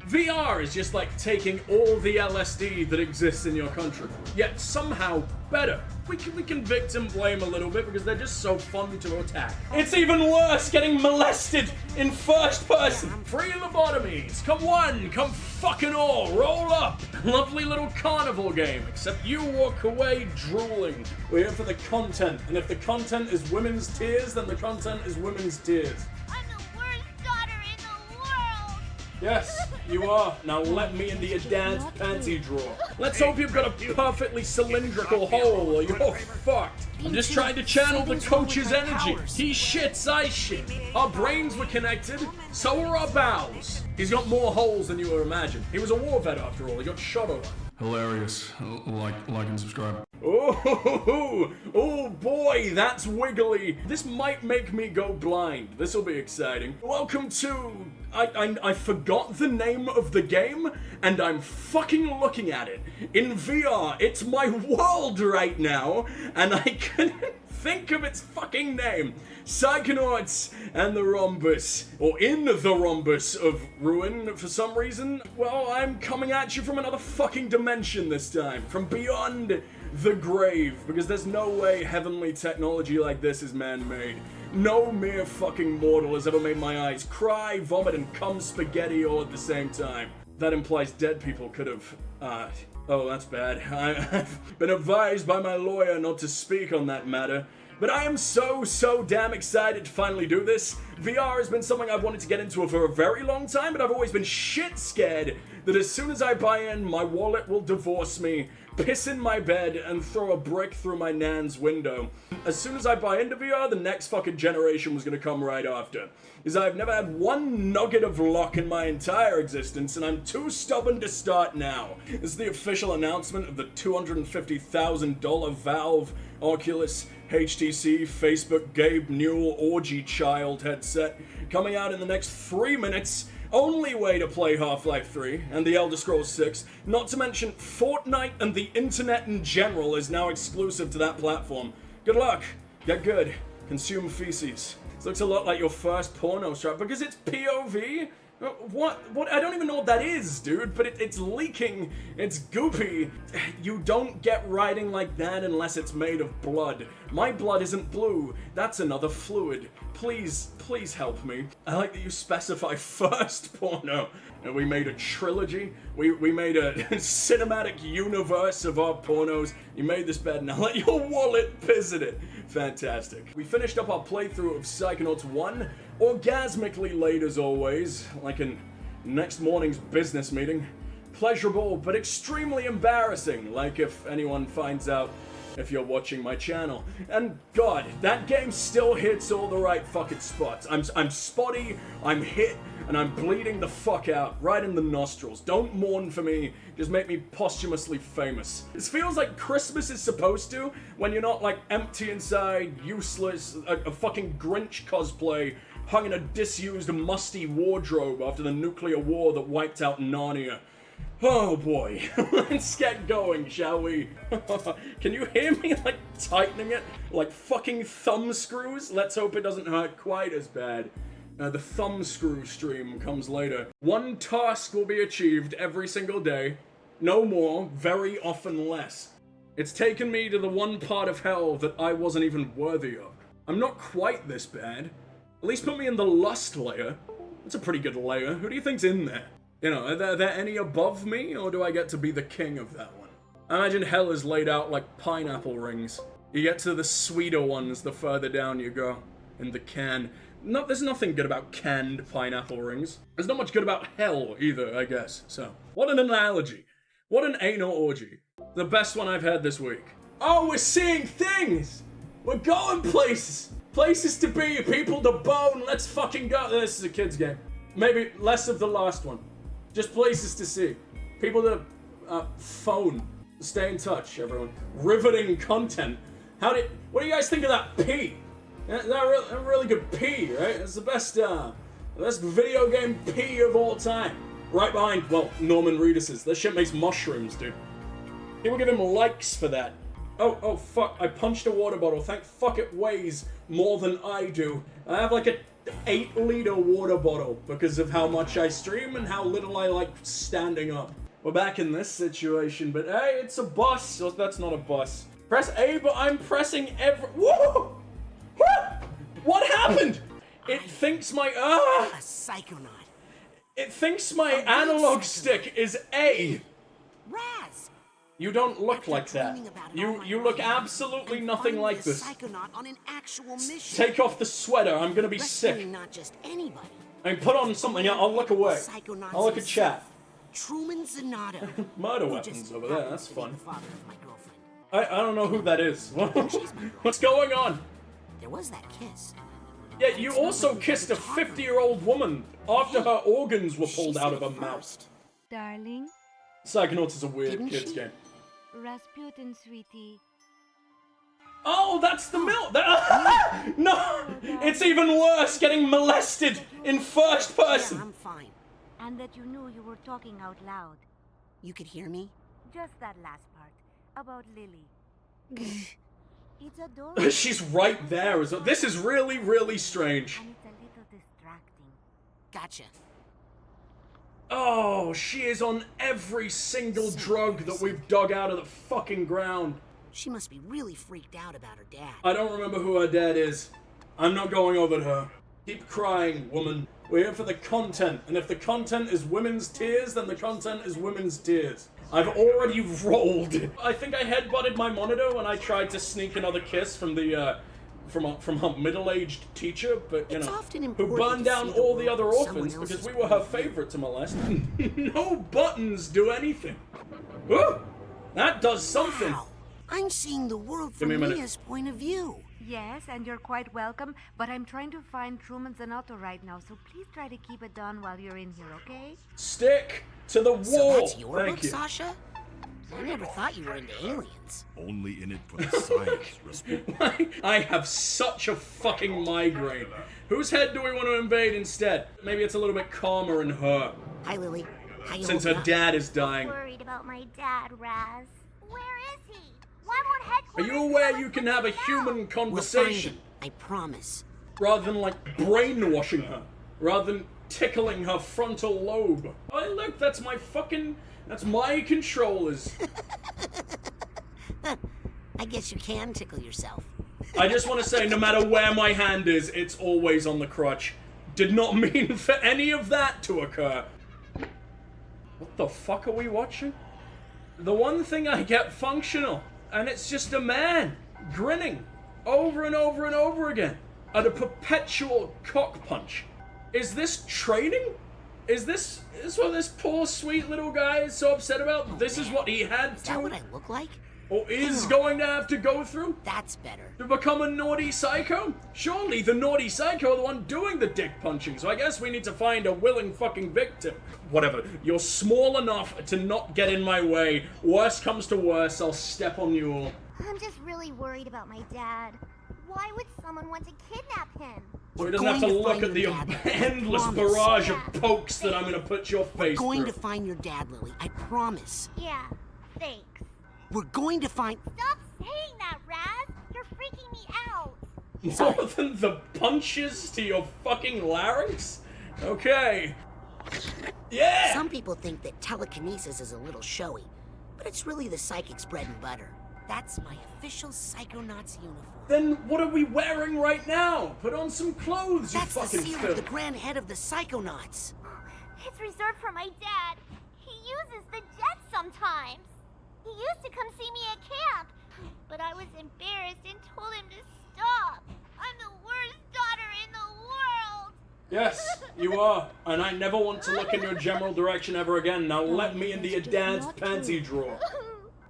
VR is just like taking all the LSD that exists in your country, yet somehow better. We can victim blame a little bit because they're just so fun to attack. It's even worse getting molested in first person. Free lobotomies. Come one, come fucking all. Roll up. Lovely little carnival game, except you walk away drooling. We're here for the content, and if the content is women's tears, then the content is women's tears. I'm the worst daughter in the world. Yes, you are. Now let me into your dad's panty drawer. Let's hope you've got a perfectly cylindrical hole or you're fucked. I'm just trying to channel the coach's energy. He shits, I shit. Our brains were connected, so were our bowels. He's got more holes than you would imagine. He was a war vet after all. He got shot a lot. Hilarious. Like and subscribe. Oh boy, that's wiggly. This might make me go blind. This will be exciting. Welcome to... I forgot the name of the game, and I'm fucking looking at it. In VR, it's my world right now, and I couldn't think of its fucking name. Psychonauts and the Rhombus, or in the Rhombus of Ruin for some reason. Well, I'm coming at you from another fucking dimension this time, from beyond the grave, because there's no way heavenly technology like this is man-made. No mere fucking mortal has ever made my eyes cry, vomit, and cum spaghetti all at the same time. That implies dead people could have, oh, that's bad. I've been advised by my lawyer not to speak on that matter. But I am so damn excited to finally do this. VR has been something I've wanted to get into for a very long time, but I've always been shit scared that as soon as I buy in, my wallet will divorce me, piss in my bed, and throw a brick through my nan's window. As soon as I buy into VR, the next fucking generation was gonna come right after. Because I've never had one nugget of luck in my entire existence, and I'm too stubborn to start now. This is the official announcement of the $250,000 Valve, Oculus, HTC, Facebook, Gabe Newell, Orgy Child headset, coming out in the next 3 minutes. Only way to play Half-Life 3 and The Elder Scrolls 6, not to mention Fortnite and the internet in general is now exclusive to that platform. Good luck, get good, consume feces. This looks a lot like your first porno strap because it's POV? What? I don't even know what that is, dude, but it's leaking, it's goopy. You don't get writing like that unless it's made of blood. My blood isn't blue, that's another fluid. Please help me. I like that you specify first porno. And we made a trilogy, we made a cinematic universe of our pornos. You made this bed, now let your wallet visit it. Fantastic. We finished up our playthrough of Psychonauts 1, orgasmically late as always, like in next morning's business meeting. Pleasurable, but extremely embarrassing, like if anyone finds out if you're watching my channel. And God, that game still hits all the right fucking spots. I'm spotty, I'm hit, and I'm bleeding the fuck out, right in the nostrils. Don't mourn for me, just make me posthumously famous. This feels like Christmas is supposed to, when you're not like empty inside, useless, a fucking Grinch cosplay, hung in a disused, musty wardrobe after the nuclear war that wiped out Narnia. Oh boy, let's get going, shall we? Can you hear me, like, tightening it? Like fucking thumb screws? Let's hope it doesn't hurt quite as bad. The thumb screw stream comes later. One task will be achieved every single day. No more, very often less. It's taken me to the one part of hell that I wasn't even worthy of. I'm not quite this bad. At least put me in the lust layer. That's a pretty good layer. Who do you think's in there? You know, are there any above me, or do I get to be the king of that one? I imagine hell is laid out like pineapple rings. You get to the sweeter ones the further down you go. In the can. No, there's nothing good about canned pineapple rings. There's not much good about hell either, I guess. So, what an analogy. What an anal orgy. The best one I've had this week. Oh, we're seeing things! We're going places! Places to be, people to bone, let's fucking go. This is a kid's game. Maybe less of the last one. Just places to see. People to phone. Stay in touch, everyone. Riveting content. What do you guys think of that pee? That really good pee, right? It's the best video game pee of all time. Right behind, well, Norman Reedus's. That shit makes mushrooms, dude. People give him likes for that. Oh fuck, I punched a water bottle. Thank fuck it weighs more than I do. I have like 8-liter water bottle because of how much I stream and how little I like standing up. We're back in this situation, but hey, it's a bus. So that's not a bus. Press A, but I'm pressing every. Whoa! What happened? It thinks my A psychonaut. It thinks my analog stick is A. Raz! You don't look After like that. dreaming about it all my You look life, absolutely I'm nothing finally like a this. Psychonaut on an actual mission. Take off the sweater. I'm gonna be Rescuing sick. not just anybody. I mean, put on something. I'll look away. Psychonauts I'll look at chat. himself, Truman Zanato. Murder who weapons just over there. happens That's to be fun. the father of my girlfriend. I don't know who that is. What's going on? There was that kiss. Yeah, you also kissed a 50-year-old woman after her organs were pulled out of her mouth. Darling, Psychonauts is a weird Didn't kids she? game. Rasputin, sweetie. Oh, that's the milk. No, it's even worse. Getting molested in first Yeah, person. I'm fine. And that you knew you were talking out loud. You could hear me? Just that last part. About Lily. It's adorable. She's right there. This is really, really strange. And it's a little distracting. Gotcha. Oh, she is on every single drug that we've dug out of the fucking ground. She must be really freaked out about her dad. I don't remember who her dad is. I'm not going over to her. Keep crying, woman. We're here for the content, and if the content is women's tears, then the content is women's tears. I've already rolled. I think I headbutted my monitor when I tried to sneak another kiss from the from a middle-aged teacher, but you It's know, often who important burned to down see the all the world other from someone orphans because else's we were her point of view. favorite to molest. No buttons do anything. Ooh, that does something. Wow. I'm seeing the world Give from me a minute. Mia's point of view. Yes, and you're quite welcome, but I'm trying to find Truman Zanato right now, so please try to keep it down while you're in here, okay? Stick to the wall. So that's your Thank book, you. Sasha? I never thought you were into aliens. Only in it for the science, Rasputin. I have such a fucking migraine. Whose head do we want to invade instead? Maybe it's a little bit calmer in her, Hi, Lily. How you since holding her up? dad is dying. Worried about my dad, Raz. Where is he? Why won't Are headquarters you aware tell us you can when have a he's out? human We'll find conversation him. I promise. rather than like brainwashing her, rather than tickling her frontal lobe? Oh look, that's my controllers. I guess you can tickle yourself. I just want to say, no matter where my hand is, it's always on the crutch. Did not mean for any of that to occur. What the fuck are we watching? The one thing I get functional, and it's just a man grinning over and over and over again at a perpetual cock punch. Is this training? Is this what this poor sweet little guy is so upset about? This is what he had Is that what to, I look like? or is going to have to go through? That's better. To become a naughty psycho? Surely the naughty psycho are the one doing the dick punching, so I guess we need to find a willing fucking victim. Whatever, you're small enough to not get in my way. Worst comes to worst, I'll step on you all. I'm just really worried about my dad. Why would someone want to kidnap him? So he doesn't have to going to look find at the your dad. endless Promise. barrage of Yeah. pokes that I'm gonna put your We're face going through. to find your dad, Lily. I promise. Yeah, thanks. We're going to find... Stop saying that, Raz! You're freaking me out! More than the punches to your fucking larynx? Okay. Yeah! Some people think that telekinesis is a little showy, but it's really the psychic's bread and butter. That's my official Psychonauts uniform. Then what are we wearing right now? Put on some clothes, you That's the fucking seal of filth. the grand head of the Psychonauts. It's reserved for my dad. He uses the jet sometimes. He used to come see me at camp, but I was embarrassed and told him to stop. I'm the worst daughter in the world. Yes, you are. And I never want to look in your general direction ever again. Now let me into your dad's panty drawer.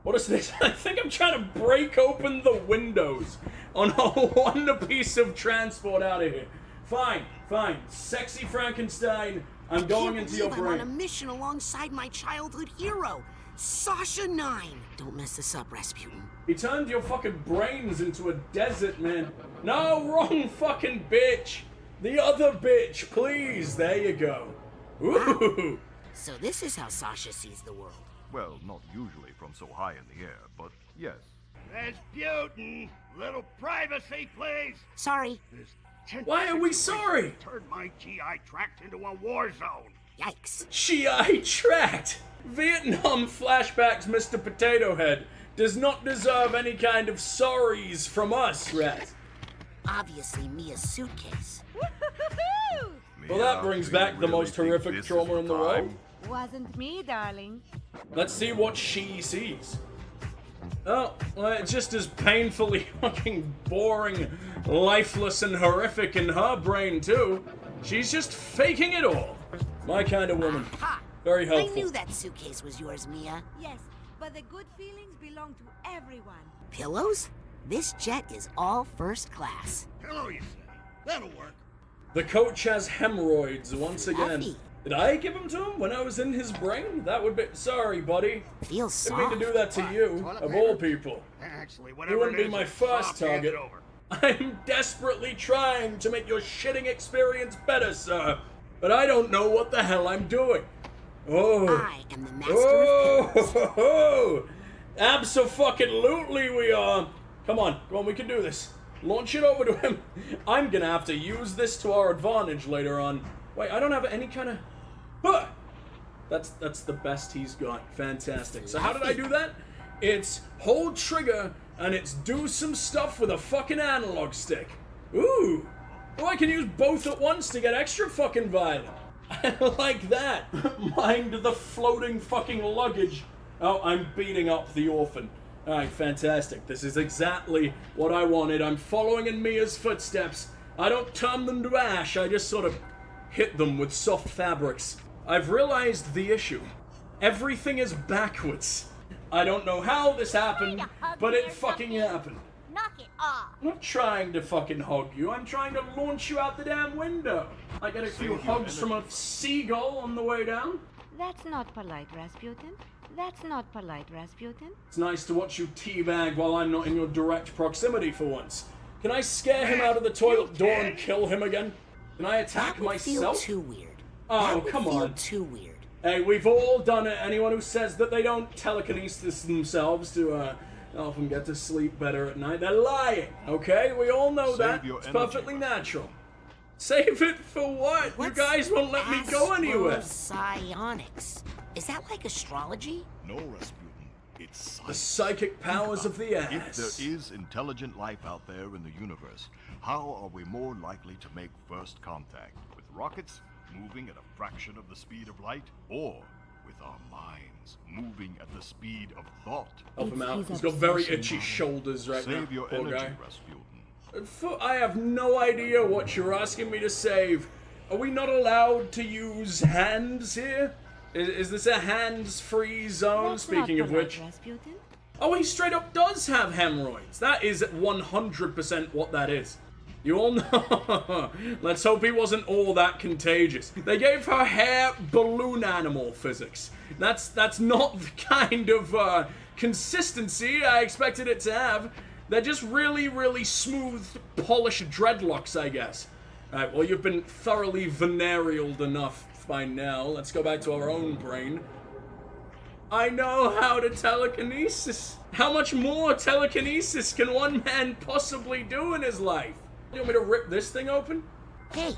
What is this? I think I'm trying to break open the windows on one piece of transport out of here. Fine, fine. Sexy Frankenstein, I'm going into your I'm on a brain. mission alongside my childhood hero, Sasha 9. Don't mess this up, Rasputin. He turned your fucking brains into a desert, man. No, wrong fucking bitch. The other bitch, please. There you go. Ooh. So this is how Sasha sees the world. Well, not usually from so high in the air, but yes. Rasputin, little privacy, please. Sorry. This Why are we sorry? Turned my GI tract into a war zone. Yikes. GI tract. Vietnam flashbacks, Mr. Potato Head, does not deserve any kind of sorries from us, Rat. Obviously Mia's suitcase. Well, that brings do you back the really most think horrific this is trauma the in the world. time? Wasn't me, darling. Let's see what she sees. Oh, well, it's just as painfully fucking boring, lifeless, and horrific in her brain, too. She's just faking it all. My kind of woman. Ha! Very I helpful. knew that suitcase was yours, Mia. Yes, but the good feelings belong to everyone. Pillows? This jet is all first class. Hello, you say? That'll work. The coach has hemorrhoids once again. Fluffy. Did I give them to him when I was in his brain? That would be... Sorry, buddy. Feels Didn't soft. mean to do that to you, Toilet of paper? all people. Actually, You whatever wouldn't it be is, my it's first soft, hand target. it over. I'm desperately trying to make your shitting experience better, sir. But I don't know what the hell I'm doing. Oh. I am the master of pillows. Oh. Abso-fucking-lutely we are. Come on, we can do this. Launch it over to him. I'm gonna have to use this to our advantage later on. Wait, I don't have any kind of... Huh. That's the best he's got. Fantastic. So how did I do that? It's hold trigger, and it's do some stuff with a fucking analog stick. Ooh. Oh, I can use both at once to get extra fucking violent. I like that. Mind the floating fucking luggage. Oh, I'm beating up the orphan. Alright, fantastic. This is exactly what I wanted. I'm following in Mia's footsteps. I don't turn them to ash, I just sort of hit them with soft fabrics. I've realized the issue. Everything is backwards. I don't know how this happened, but it fucking happened. Knock it off. I'm not trying to fucking hug you, I'm trying to launch you out the damn window. I get a few hugs from a seagull on the way down. That's not polite, Rasputin. That's not polite, Rasputin. It's nice to watch you teabag while I'm not in your direct proximity for once. Can I scare him out of the toilet door and kill him again? Can I attack That would feel myself? too weird. Oh, That would come feel on. too weird. Hey, we've all done it. Anyone who says that they don't telekinesis themselves to help them get to sleep better at night, they're lying, okay? We all know Save that. your It's energy, perfectly natural. Save it for what? What's You guys won't let me go anywhere. Psionics. Is that like astrology? No, Rasputin. It's The science. psychic powers of the If ass. there is intelligent life out there in the universe, how are we more likely to make first contact? With rockets moving at a fraction of the speed of light, or with our minds moving at the speed of thought? Help him It's out. his He's got very obsession, itchy Daddy. shoulders right now. Save your Poor energy, guy. Rasputin. I have no idea what you're asking me to save. Are we not allowed to use hands here? Is this a hands-free zone, That's speaking not of polite, which? Rasputin. Oh, he straight up does have hemorrhoids. That is 100% what that is. You all know. Let's hope he wasn't all that contagious. They gave her hair balloon animal physics. That's not the kind of consistency I expected it to have. They're just really, really smooth, polished dreadlocks, I guess. Alright, well, you've been thoroughly venerealed enough by now. Let's go back to our own brain. I know how to telekinesis. How much more telekinesis can one man possibly do in his life? You want me to rip this thing open? Hey,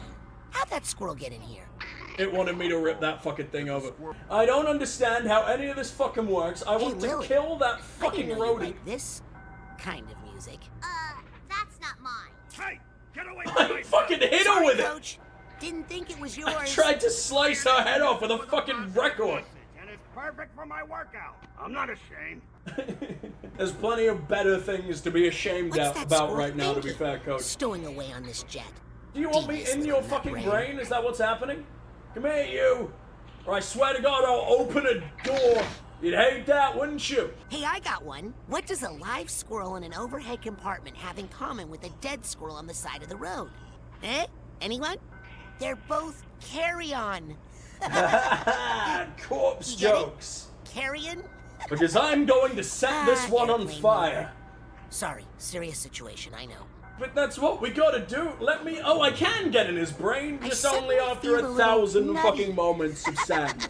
how'd that squirrel get in here? It wanted me to rip that fucking thing over. I don't understand how any of this fucking works. I want to Lily, kill that I fucking didn't know you rodent. like this kind of music. That's not mine. Hey, get away from I my fucking hit her Sorry, with it. Coach. Didn't think it was I yours. tried to slice her head off with a fucking record. And it's perfect for my workout. I'm not ashamed. There's plenty of better things to be ashamed What's that about squirrel right now, to be thinking? fair, Coach. Stowing away on this jet. Do you want me Devious in little your nut fucking brain. brain? Is that what's happening? Come here, you. Or I swear to God, I'll open a door. You'd hate that, wouldn't you? Hey, I got one. What does a live squirrel in an overhead compartment have in common with a dead squirrel on the side of the road? Eh? Anyone? They're both carry-on. Corpse You get it? jokes. Carrion? Because I'm going to set this one on airplane fire. Sorry, serious situation, I know. But that's what we gotta do. Let me. Oh, I can get in his brain, I just only suddenly after feel a a little 1,000 nutty. fucking moments of sadness.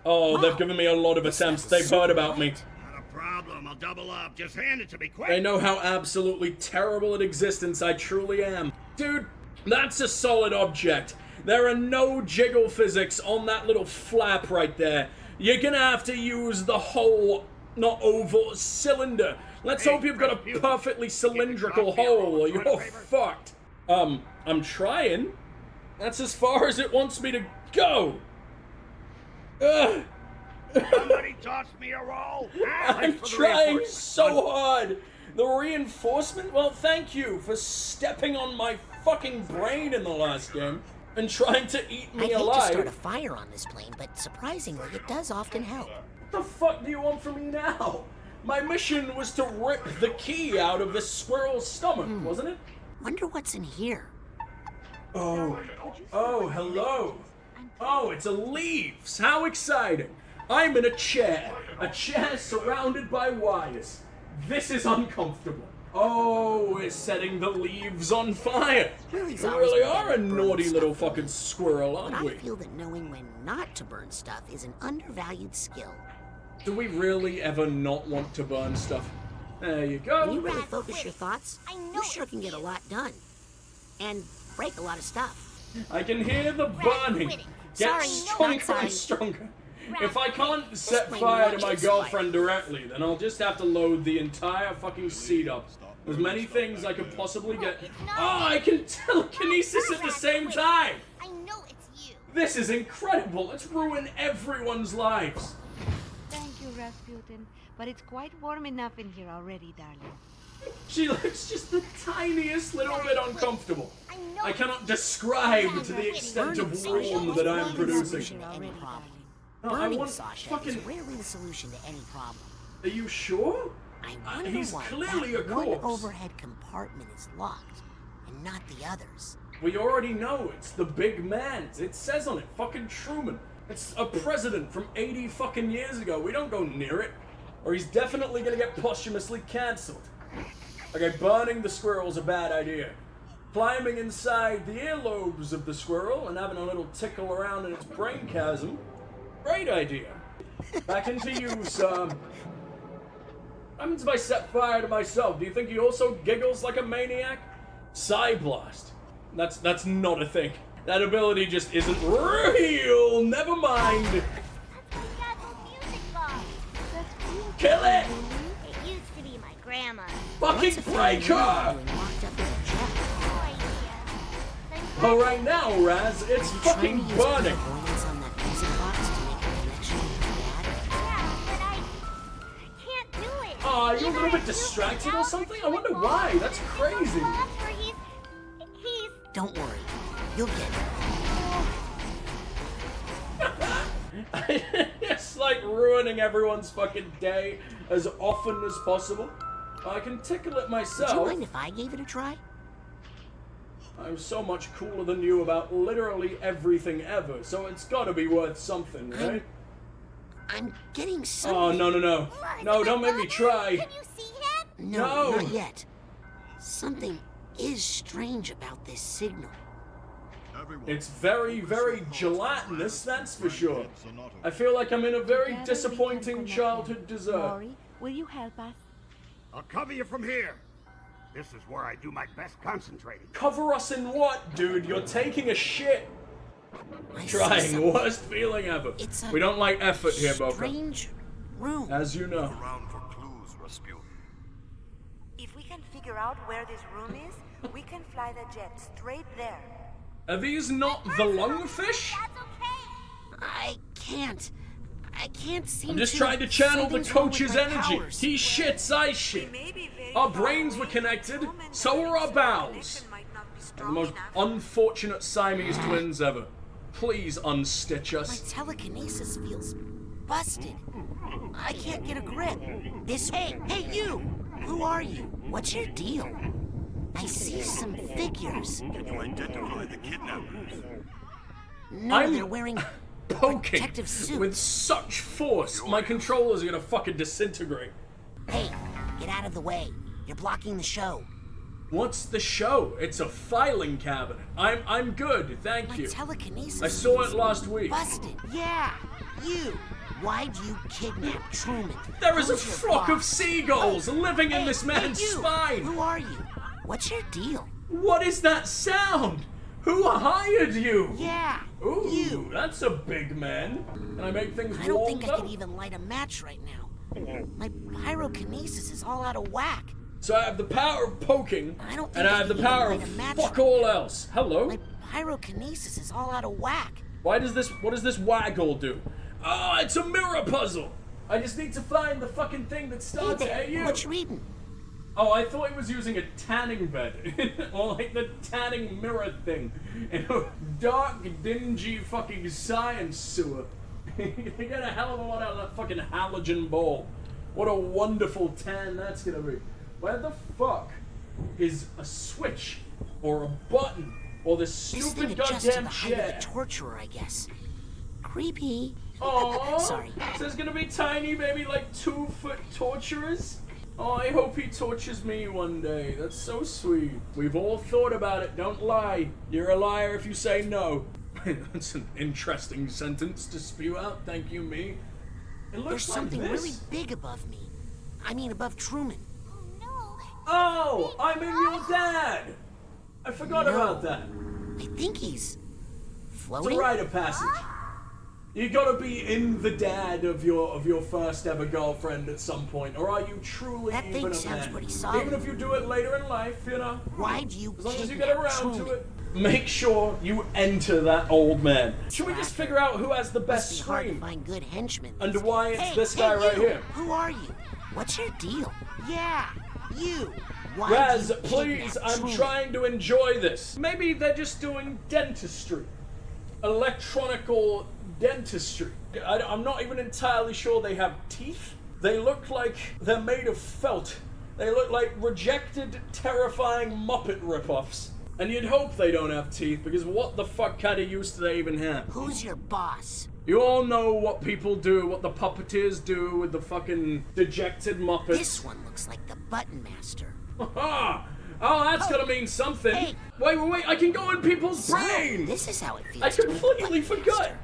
Oh, they've given me a lot of attempts. They've heard about me. Not a problem. I'll double up. Just hand it to me quick. They know how absolutely terrible at existence I truly am. Dude, that's a solid object. There are no jiggle physics on that little flap right there. You're gonna have to use the whole, not oval, cylinder. Let's hope you've got a perfectly cylindrical hole or you're fucked. I'm trying. That's as far as it wants me to go. Ugh. Somebody toss me a roll. I'm trying so hard. The reinforcement? Well, thank you for stepping on my fucking brain in the last game and trying to eat me I hate alive. to start a fire on this plane, but surprisingly, it does often help. What the fuck do you want from me now? My mission was to rip the key out of this squirrel's stomach, wasn't it? Wonder what's in here. Oh, hello. Oh, it's a leaves. How exciting. I'm in a chair surrounded by wires. This is uncomfortable. Oh, we're setting the leaves on fire. We Lily's really always are a been better at naughty burning little stuff. fucking squirrel, But aren't I we? feel that knowing when not to burn stuff is an undervalued skill. Do we really ever not want to burn stuff? There you go. When you really focus your thoughts, I know you sure it's can get a you. lot done. And break a lot of stuff. I can hear the burning. quit it. Get Sorry, stronger not sorry. and stronger. Rat If I can't set Explain fire to what my is girlfriend directly, then I'll just have to load the entire fucking seat up. As many things I could possibly get. Oh, I can telekinesis at the same time! I know it's you. This is incredible! Let's ruin everyone's lives! Thank you, Rasputin. But it's quite warm enough in here already, darling. She looks just the tiniest little bit uncomfortable. I know I cannot describe to the extent of warm that I am producing. Solution to any problem. No, I Burning want Sasha fucking... is rarely the solution to any problem. Are you sure? I wonder He's why clearly that a one corpse. overhead compartment is locked and not the others. We already know it's the big man. It says on it, fucking Truman. It's a president from 80 fucking years ago. We don't go near it, or he's definitely gonna get posthumously cancelled. Okay, burning the squirrel's a bad idea. Climbing inside the earlobes of the squirrel and having a little tickle around in its brain chasm, great idea. Back into use, What happens if I set fire to myself? Do you think he also giggles like a maniac? Psyblast. That's not a thing. That ability just isn't real. Never mind. That's my dad's old music box. Kill it! It used to be my grandma's. Fucking break her! Doing locked up in a jet. No idea. Oh, right now, Raz, it's Trying fucking to use burning. clairvoyance on that music box to make a connection with your dad. Yeah, but I can't do it. Aw, you're a little Either bit I do distracted now or something? I too wonder involved why. in That's his crazy. box, or he's Don't worry, you'll get it. It's like ruining everyone's fucking day as often as possible. I can tickle it Would you myself. mind if I gave it a try? I'm so much cooler than you about literally everything ever, so it's gotta be worth something, right? I'm getting some. Oh, no. No, don't make me try. Can you see him? No, No. not yet. Something is strange about this signal. It's very, very gelatinous, that's for sure. I feel like I'm in a very Together we disappointing can childhood connect. dessert. Maury, will you help us? I'll cover you from here. This is where I do my best concentrating. Cover us in what, dude? You're taking a shit. I see Trying, something. worst feeling ever. It's a We don't like effort here, Boca. Strange room. As you know. Around for clues, Rasputin. If we can figure out where this room is, we can fly the jet straight there. Are these not the lungfish? That's okay. I can't seem I'm just trying to channel the something's wrong with coach's my energy. powers. He shits, I shit. May be very Our far brains away were connected, from home and so were our the bowels. connection might not be The strong most enough. unfortunate Siamese twins ever. Please unstitch My us. telekinesis feels busted. I can't get a grip. Hey, you! Who are you? What's your deal? I see some figures. Can you identify the kidnappers? No, I'm- they're wearing Poking protective suits. with such force, my controllers are gonna fucking disintegrate. Hey, get out of the way. You're blocking the show. What's the show? It's a filing cabinet. I'm good, thank My you. telekinesis I saw feels it last week. busted. Yeah, you. Why'd you kidnap Truman? There is a Who's your flock of boss? seagulls living in Hey, this man's you! spine. Who are you? What's your deal? What is that sound? Who hired you? Yeah, Ooh, you. that's a big man. Can I make things I don't warm, think I though? can even light a match right now. My pyrokinesis is all out of whack. So I have the power of poking, I don't think and I I have the can even power light of a match fuck right all now. else. Hello? My pyrokinesis is all out of whack. What does this waggle do? Oh, it's a mirror puzzle. I just need to find the fucking thing that Hey starts there, at you. what you reading? Oh, I thought he was using a tanning bed. Or like the tanning mirror thing. In a dark, dingy fucking science sewer. You get a hell of a lot out of that fucking halogen ball. What a wonderful tan that's gonna be. Where the fuck is a switch? Or a button? Or this This thing stupid adjusts to goddamn the height of chair? the torturer, I guess. Creepy. Oh, Sorry. So there's gonna be tiny, maybe like 2-foot torturers? Oh, I hope he tortures me one day. That's so sweet. We've all thought about it. Don't lie. You're a liar if you say no. That's an interesting sentence to spew out. Thank you, me. It looks There's like something this. really big above me. I mean, above Truman. No. Oh, I'm in your dad. I forgot No. about that. I think he's It's floating. a rite of passage. You gotta be in the dad of your first ever girlfriend at some point, or are you truly That even thing a sounds man? pretty solid. Even if you do it later in life, you know. Why'd you As long as you kidnap get around Truman? to it. Make sure you enter that old man. Should we just Slacker. figure out who has the Must best be hard to scream? find good henchmen. And these why days. it's Hey, this guy hey, right you. here. Who are you? What's your deal? Yeah, you. Why'd Raz, you please, kidnap I'm Truman? trying to enjoy this. Maybe they're just doing dentistry. Electronical dentistry. I'm not even entirely sure they have teeth. They look like they're made of felt. They look like rejected, terrifying Muppet ripoffs. And you'd hope they don't have teeth, because what the fuck kind of use do they even have? Who's your boss? You all know what people do, what the puppeteers do with the fucking dejected Muppets. This one looks like the button master. Ah! Oh, that's gotta mean something. Hey. Wait, I can go in people's So, brains! this is how it feels. I to be a completely button forgot! master.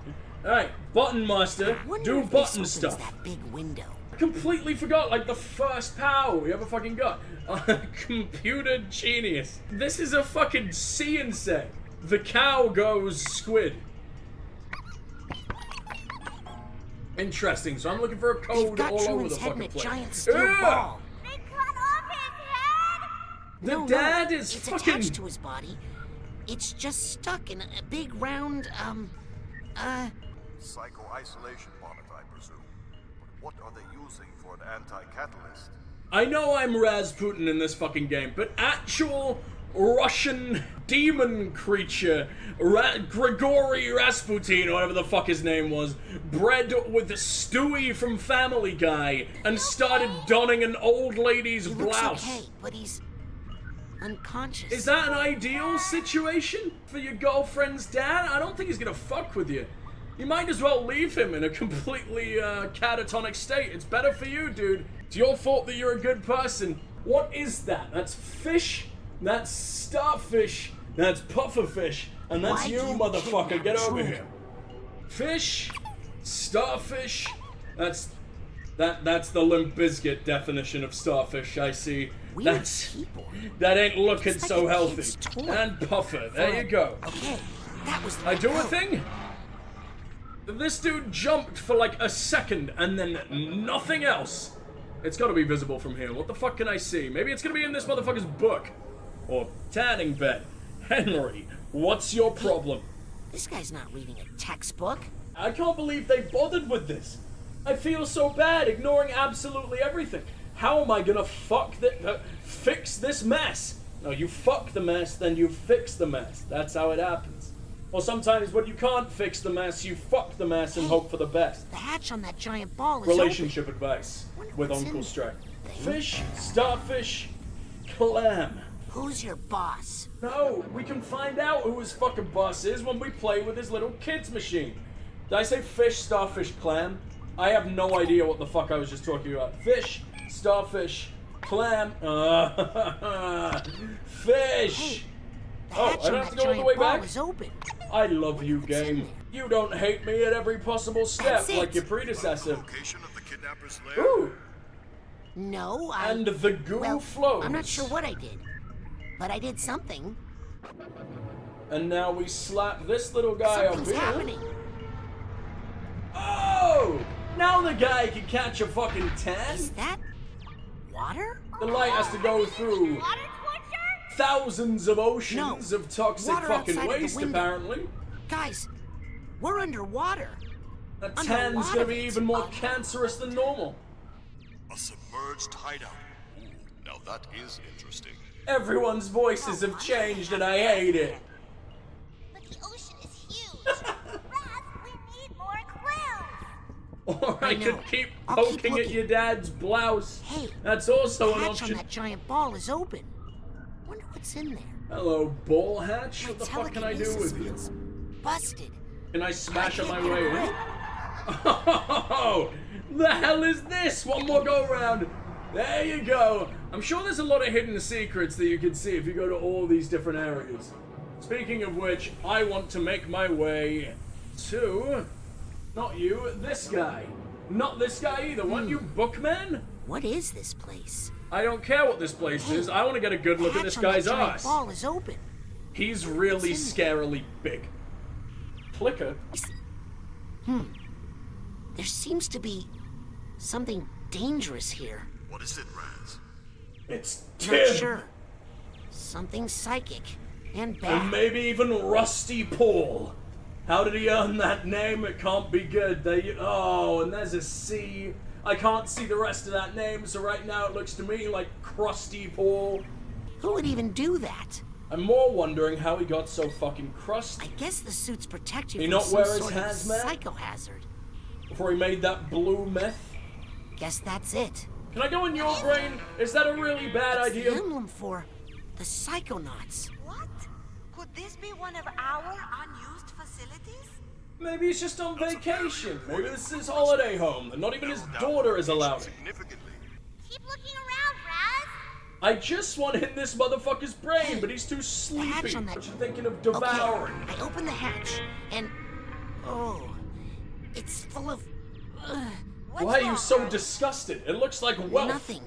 Alright, button master, Wonder do if this button opens stuff. That big window. I completely forgot, like, the first power we ever fucking got. Computer genius. This is a fucking see and say. The cow goes squid. Interesting, so I'm looking for a They've code got all over Truman's the head in fucking a place. giant steel Ugh! ball. They cut off his head? The No, dad no, is it's fucking... attached to his body. It's just stuck in a big round, Psycho-isolation bonnet, I presume. But what are they using for an anti-catalyst? I know I'm Rasputin in this fucking game, but actual Russian demon creature, Grigory Rasputin, or whatever the fuck his name was, bred with Stewie from Family Guy, and started donning an old lady's he looks blouse. okay, but he's unconscious. Is that an ideal situation for your girlfriend's dad? I don't think he's gonna fuck with you. You might as well leave him in a completely catatonic state. It's better for you, dude. It's your fault that you're a good person. What is that? That's fish, that's starfish, that's pufferfish, and that's Why'd you, you motherfucker. kidnap Get over Truman? here. Fish, starfish, that's the Limp Bizkit definition of starfish, I see. Weird keyboard. That ain't looking It's like so a healthy. kid's toy. And puffer, there you go. Okay, that was the I right do a code. thing. This dude jumped for like a second and then nothing else. It's gotta be visible from here. What the fuck can I see? Maybe it's gonna be in this motherfucker's book. Or tanning bed. Henry, what's your problem? This guy's not reading a textbook. I can't believe they bothered with this. I feel so bad, ignoring absolutely everything. How am I gonna fix this mess? No, you fuck the mess, then you fix the mess. That's how it happens. Or sometimes when you can't fix the mess, you fuck the mess and hope for the best. The hatch on that giant ball is Relationship advice Wonder with what's in Uncle the Strike. thing. Fish, starfish, clam. open. Who's your boss? No, we can find out who his fucking boss is when we play with his little kids machine. Did I say fish, starfish, clam? I have no idea what the fuck I was just talking about. Fish, starfish, clam. Fish. The Oh, hatch I don't on have to that go all the giant way ball back? is open. I love you, What's in game. there? You don't hate me at every possible step That's it. like your predecessor. Location of the kidnapper's lair? Ooh, No, and the goo well, flows. I'm not sure what I did, but I did something. And now we slap this little guy up Something's here. happening. Oh! Now the guy can catch a fucking tan. Is that water? The light has to go through Water torture? thousands of oceans No. of toxic Water fucking outside of the waste, window. apparently. Guys, we're underwater. The Under a tan's lot gonna of be it. even more cancerous than normal. A submerged hideout. Ooh, now that is interesting. Everyone's voices have changed and I hate it. But the ocean is huge. Raz, we need more clues. Or I know. could keep I'll keep poking at looking. your dad's blouse. Hey, That's also the an hatch option. on that giant ball is open. Wonder what's in there. Hello, ball hatch. My What the fuck can I do telekinesis with you? feels busted. Can I smash on my can't get way it in? right. Oh, the hell is this? One more go round. There you go. I'm sure there's a lot of hidden secrets that you can see if you go to all these different areas. Speaking of which, I want to make my way to... Not you, this guy. Not this guy either. Weren't you Bookman? What is this place? I don't care what this place is. I want to get a good look The at this hatch on that guy's giant ass. ball is open. He's really What's in scarily big. Clicker. There seems to be something dangerous here. What is it, Raz? It's Not Tim. sure. Something psychic and And bad. maybe even Rusty Paul. How did he earn that name? It can't be good. Oh, and there's a C. I can't see the rest of that name, so right now it looks to me like Crusty Paul. Who would even do that? I'm more wondering how he got so fucking crusty I guess the suits protect you He from not some wear his sort of hazmat? psychohazard. before he made that blue meth. Guess that's it. Can I go in your brain? Is that a really bad It's the idea? emblem for the Psychonauts. What? Could this be one of our unused facilities? Maybe he's just on vacation. Maybe this is his holiday home, and not even his daughter is allowed it. Significantly. Keep looking around, Raz. I just want in this motherfucker's brain, but he's too hatch sleepy. on that- What you thinking of Okay, devouring? I open the hatch, and oh, it's full of What's Why are you wrong, so Raz? disgusted? It looks like wealth. nothing.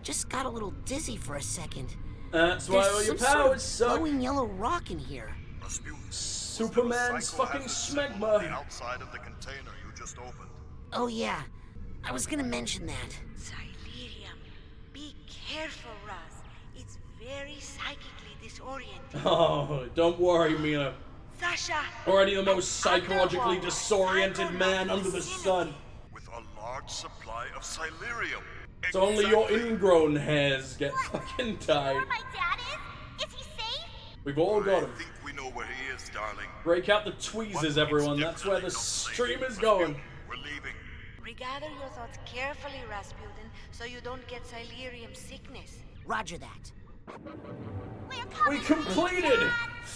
Just got a little dizzy for a second. That's why There's all your some sort powers of suck. glowing yellow rock in here. Rasputin. Superman's fucking Psychohazard symbol smegma. on the outside of the container you just opened. Oh yeah, I was gonna mention that. Silurium. Be careful, Raz. It's very psychically disorienting. Oh, don't worry, Mina. Sasha! Already the most an psychologically underwater disoriented man under the vicinity. sun. With a large supply of silurium. So only your Exactly. ingrown hairs get fucking You know tied. where my dad is? Is he safe? We've all got I him. think we know where he is, darling. Break out the But tweezers, it's everyone. That's where the definitely not stream safe. is going. Rasputin, we're leaving. Regather your thoughts carefully, Rasputin, so you don't get Silurium sickness. Roger that. We're coming. We completed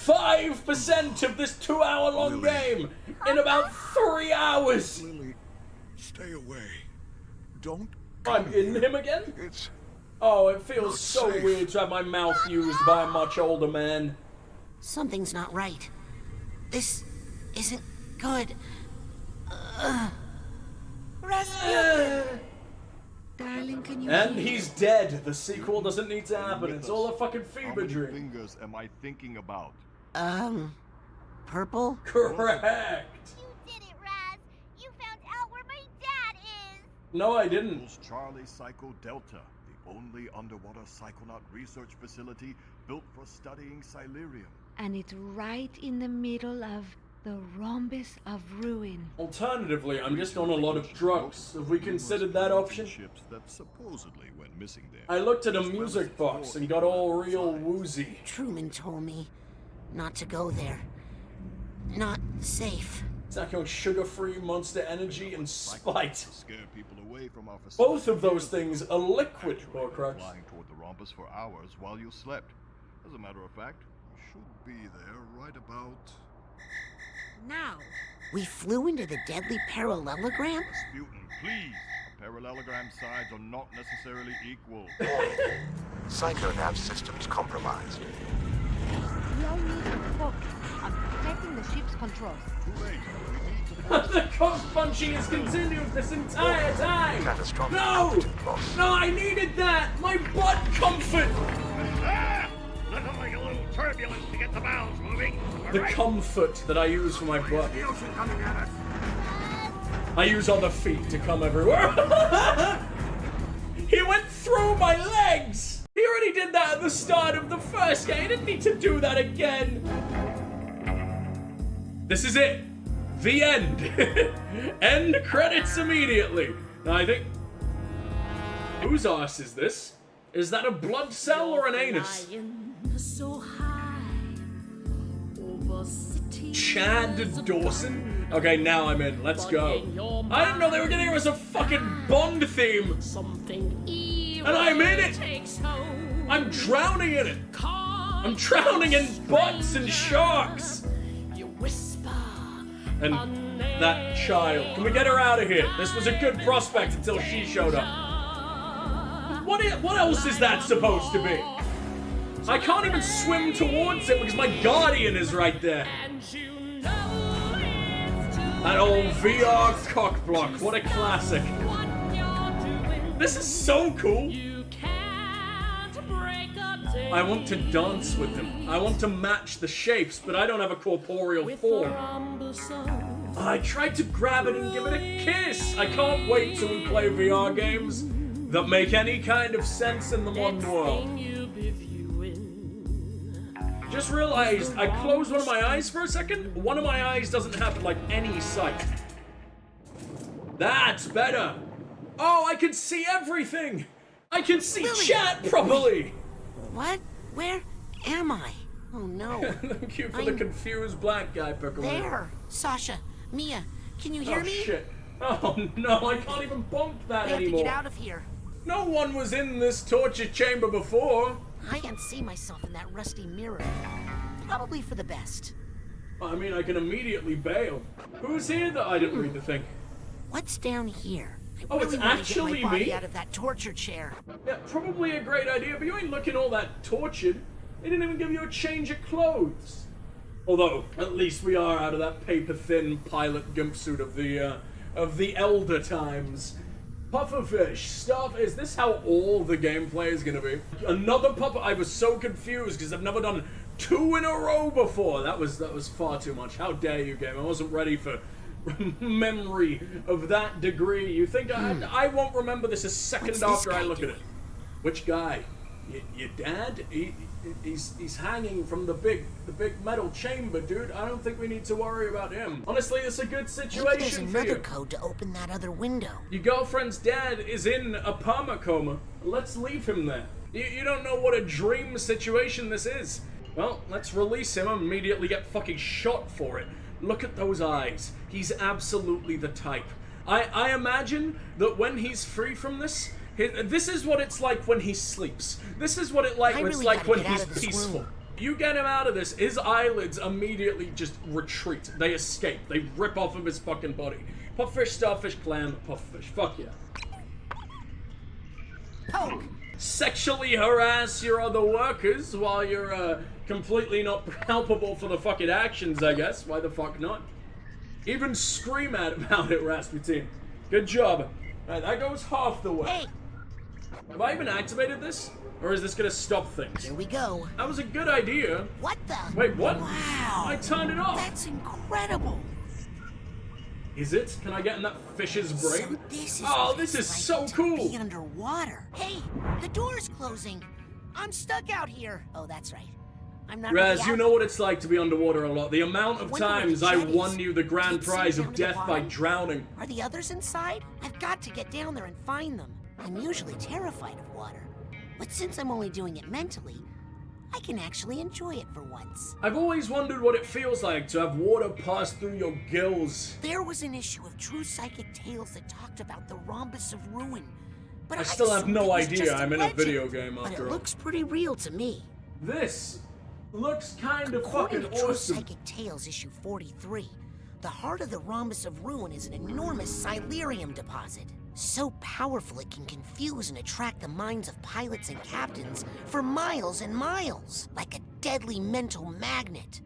5% of this 2-hour-long game in about 3 hours. Lily, stay away. Don't. I'm in him again? It's. Oh, it feels Not so safe. weird to have my mouth used by a much older man. Something's not right. This isn't good. Rasputin! Darling, can you And hear? he's dead. The sequel doesn't need to happen. It's all a fucking How fever many dream. fingers am I thinking about? Purple? Correct. You did it, Raz. You found out where my dad is. No, I didn't. Equals Charlie Psycho Delta, the only underwater psychonaut research facility built for studying Silurium. And it's right in the middle of the Rhombus of Ruin. Alternatively, I'm just on a lot of drugs. Have we considered that option? Ships that supposedly went missing there. I looked at a music box and got all real woozy. Truman told me not to go there. Not safe. It's like your sugar-free Monster Energy and Spite. Scare people away from our facility. Both of those things are liquid, Horcrux. Flying toward the Rhombus for hours while you slept. As a matter of fact, you should be there right about. Now. We flew into the deadly parallelogram? Rasputin, please. Parallelogram sides are not necessarily equal. Psychonauts systems compromised. all need to focus on protecting the ship's controls. The cock punching has continued this entire time! No! No, I needed that! My butt comfort! Nothing like a little turbulence to get the bowels moving. The comfort that I use for my butt. The ocean coming at us. I use other feet to come everywhere. He went through my legs! He already did that at the start of the first game. He didn't need to do that again. This is it. The end. End credits immediately. Now I think... Whose arse is this? Is that a blood cell or an anus? Chad Dawson? Okay, now I'm in. Let's go. I didn't know they were gonna give us a fucking Bond theme. And I'm in it. I'm drowning in it. I'm drowning in butts and sharks. And that child. Can we get her out of here? This was a good prospect until she showed up. What else is that supposed to be? I can't even swim towards it because my guardian is right there. That old VR cock block. What a classic. This is so cool. I want to dance with them. I want to match the shapes, but I don't have a corporeal form. I tried to grab it and give it a kiss. I can't wait till we play VR games that make any kind of sense in the modern world. Just realized I closed one of my eyes for a second. One of my eyes doesn't have like any sight. That's better. Oh, I can see everything. I can see chat properly. What? Where am I? Oh no. Thank you for the confused black guy, Pickle. There. Sasha, Mia, can you hear me? Oh shit. Oh no, I can't even bump that I have anymore. to get out of here. No one was in this torture chamber before. I can't see myself in that rusty mirror. Probably for the best. I mean, I can immediately bail. Who's here that I didn't read the thing? What's down here? Oh, it's actually get my body me? out of that torture chair. Yeah, probably a great idea, but you ain't looking all that tortured. They didn't even give you a change of clothes. Although, at least we are out of that paper-thin pilot gimp suit of the elder times. Pufferfish, stuff. Is this how all the gameplay is gonna be? Another puffer. I was so confused because I've never done 2 in a row before. That was far too much. How dare you, game? I wasn't ready for memory of that degree. You think I won't remember this a second after I look at it? Which guy? Your dad? He's hanging from the big metal chamber, dude. I don't think we need to worry about him. Honestly, it's a good situation for you. There's another code to open that other window. Your girlfriend's dad is in a permacoma. Let's leave him there. You don't know what a dream situation this is. Well, let's release him and immediately get fucking shot for it. Look at those eyes. He's absolutely the type. I imagine that when he's free from this, this is what it's like when he sleeps. This is what it's like when he's peaceful. You get him out of this, his eyelids immediately just retreat. They escape. They rip off of his fucking body. Puffish, starfish, clam, puffish. Fuck yeah. Poke! Sexually harass your other workers while you're completely not palpable for the fucking actions, I guess. Why the fuck not? Even scream at about it, Rasputin. Good job. Alright, that goes half the way. Hey! Have I even activated this? Or is this gonna stop things? Here we go. That was a good idea. What the? Wait, what? Wow! I turned it off. That's incredible. Is it? Can I get in that fish's brain? So this is so like cool. Be underwater. Hey, the door's closing. I'm stuck out here. Oh, that's right. I'm not Raz, really you know what it's like to be underwater a lot. The amount of times I won you the grand prize of death by drowning. Are the others inside? I've got to get down there and find them. I'm usually terrified of water. But since I'm only doing it mentally, I can actually enjoy it for once. I've always wondered what it feels like to have water pass through your gills. There was an issue of True Psychic Tales that talked about the Rhombus of Ruin. But I still have no idea I'm in a video game after all. But it looks pretty real to me. This looks kind of fucking According to True awesome. Psychic Tales issue 43, the heart of the Rhombus of Ruin is an enormous silurium deposit. So powerful it can confuse and attract the minds of pilots and captains for miles and miles. Like a deadly mental magnet.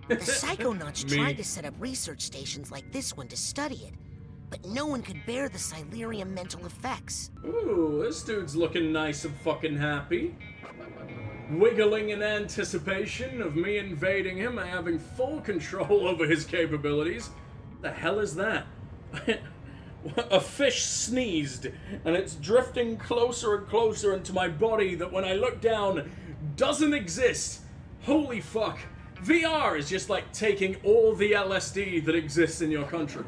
The Psychonauts tried to set up research stations like this one to study it, but no one could bear the Silurium mental effects. Ooh, this dude's looking nice and fucking happy. Wiggling in anticipation of me invading him and having full control over his capabilities. The hell is that? A fish sneezed, and it's drifting closer and closer into my body that when I look down, doesn't exist. Holy fuck. VR is just like taking all the LSD that exists in your country.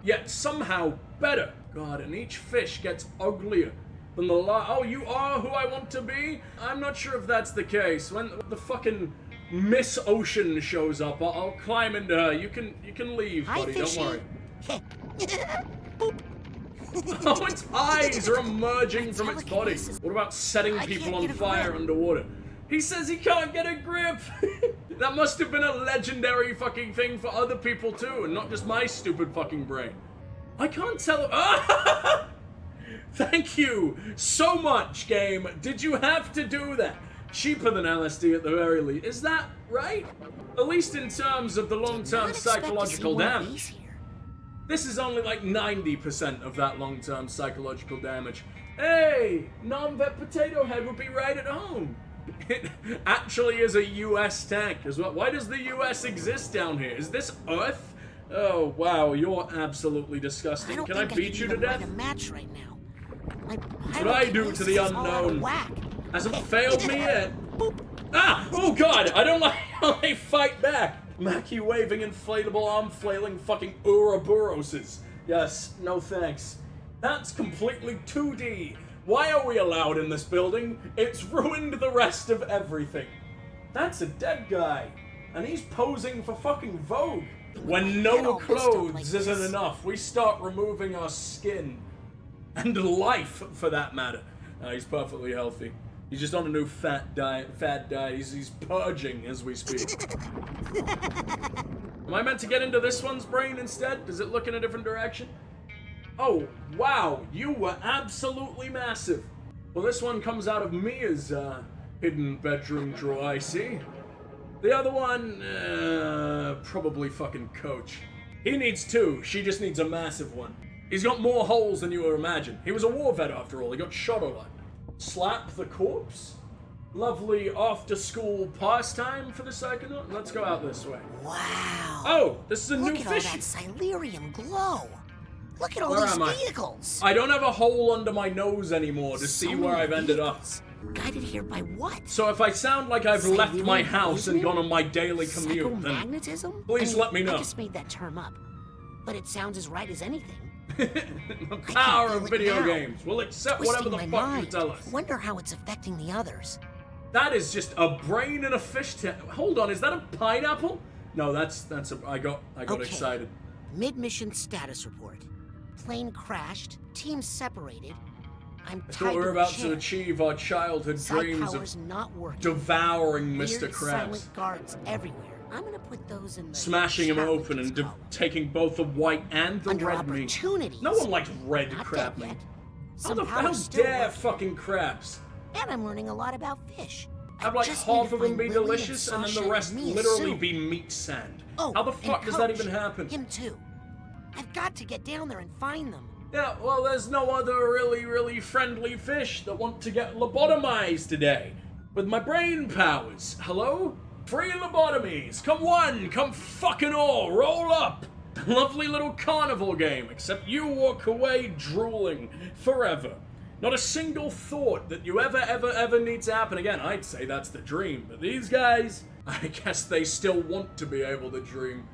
Yet somehow better. God, and each fish gets uglier than the oh, you are who I want to be? I'm not sure if that's the case. When the fucking Miss Ocean shows up, I'll climb into her. You can leave, buddy, don't worry. Oh, its eyes are emerging from its body. What about setting people on fire underwater? He says he can't get a grip! That must have been a legendary fucking thing for other people too, and not just my stupid fucking brain. I can't tell. Ah! Thank you so much, game. Did you have to do that? Cheaper than LSD at the very least. Is that right? At least in terms of the long-term psychological damage. This is only like 90% of that long-term psychological damage. Hey, non-vet potato head would be right at home. It actually is a US tank as well. Why does the US exist down here? Is this Earth? Oh, wow, you're absolutely disgusting. Can I beat you to death? A match right now. What I do to the unknown hasn't failed me yet. Ah! Oh god! I don't like how they fight back! Mackie waving inflatable arm flailing fucking Ouroboroses. Yes, no thanks. That's completely 2D. Why are we allowed in this building? It's ruined the rest of everything. That's a dead guy. And he's posing for fucking Vogue. When no clothes isn't enough, we start removing our skin. And life, for that matter. He's perfectly healthy. He's just on a new fad diet. He's purging as we speak. Am I meant to get into this one's brain instead? Does it look in a different direction? Oh, wow, you were absolutely massive. Well, this one comes out of Mia's hidden bedroom drawer, I see. The other one, probably fucking Coach. He needs two, she just needs a massive one. He's got more holes than you would imagine. He was a war vet after all, he got shot a lot. Slap the corpse? Lovely after-school pastime for the Psychonaut. Let's go out this way. Wow. Oh, this is a new fish. Look at all that Silurium glow. Look at all these vehicles. I don't have a hole under my nose anymore to see where I've ended up. Guided here by what? So if I sound like I've left my house and gone on my daily commute, then please let me know. I just made that term up, but it sounds as right as anything. The power of video games. We'll accept whatever the fuck you tell us. Wonder how it's affecting the others. That is just a brain in a fish tank. Hold on, is that a pineapple? No, that's a. I got excited. Mid-mission status report. Plane crashed. Team separated. I thought we were about to achieve our childhood dreams of devouring Mr. Krabs. Silent guards everywhere. I'm gonna put those in the smashing him open and taking both the white and the red meat. No one likes red crab meat. How dare fucking crabs? And I'm learning a lot about fish. Have like half of them be delicious and then the rest literally be meat sand. How the fuck does that even happen? Him too. I've got to get down there and find them. Yeah, well, there's no other really friendly fish that want to get lobotomized today. With my brain powers. Hello? Free lobotomies! Come one, come fucking all, roll up! Lovely little carnival game, except you walk away drooling forever. Not a single thought that you ever need to happen again. I'd say that's the dream, but these guys, I guess they still want to be able to dream.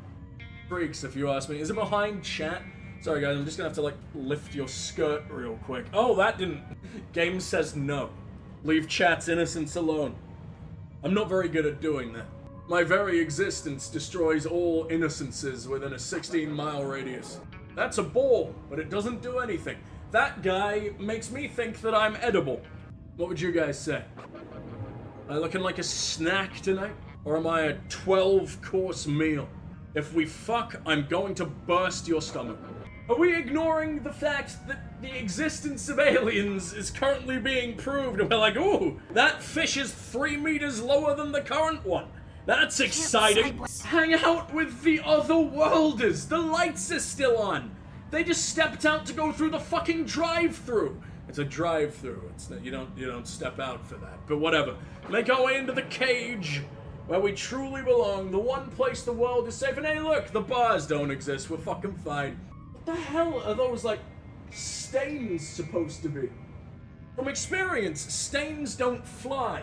Freaks, if you ask me. Is it behind chat? Sorry guys, I'm just gonna have to like lift your skirt real quick. Oh, that didn't. Game says no. Leave chat's innocence alone. I'm not very good at doing that. My very existence destroys all innocences within a 16-mile radius. That's a ball, but it doesn't do anything. That guy makes me think that I'm edible. What would you guys say? Am I looking like a snack tonight? Or am I a 12-course meal? If we fuck, I'm going to burst your stomach. Are we ignoring the fact that the existence of aliens is currently being proved? And we're like, ooh, that fish is 3 meters lower than the current one. That's exciting. Hang out with the other worlders. The lights are still on. They just stepped out to go through the fucking drive-thru. It's a drive-thru. It's you don't step out for that. But whatever. Make our way into the cage where we truly belong. The one place the world is safe. And hey, look, the bars don't exist. We're fucking fine. What the hell are those, like, stains supposed to be? From experience, stains don't fly.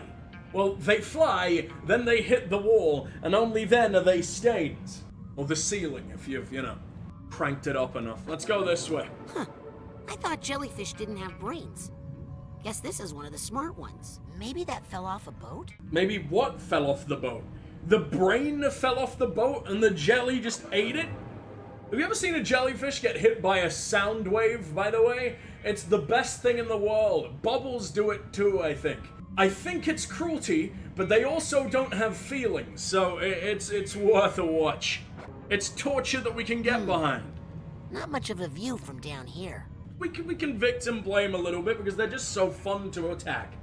Well, they fly, then they hit the wall, and only then are they stains. Or the ceiling, if you've, cranked it up enough. Let's go this way. Huh. I thought jellyfish didn't have brains. Guess this is one of the smart ones. Maybe that fell off a boat? Maybe what fell off the boat? The brain fell off the boat and the jelly just ate it? Have you ever seen a jellyfish get hit by a sound wave, by the way? It's the best thing in the world. Bubbles do it too, I think. I think it's cruelty, but they also don't have feelings, so it's worth a watch. It's torture that we can get behind. Not much of a view from down here. We can victim blame a little bit because they're just so fun to attack.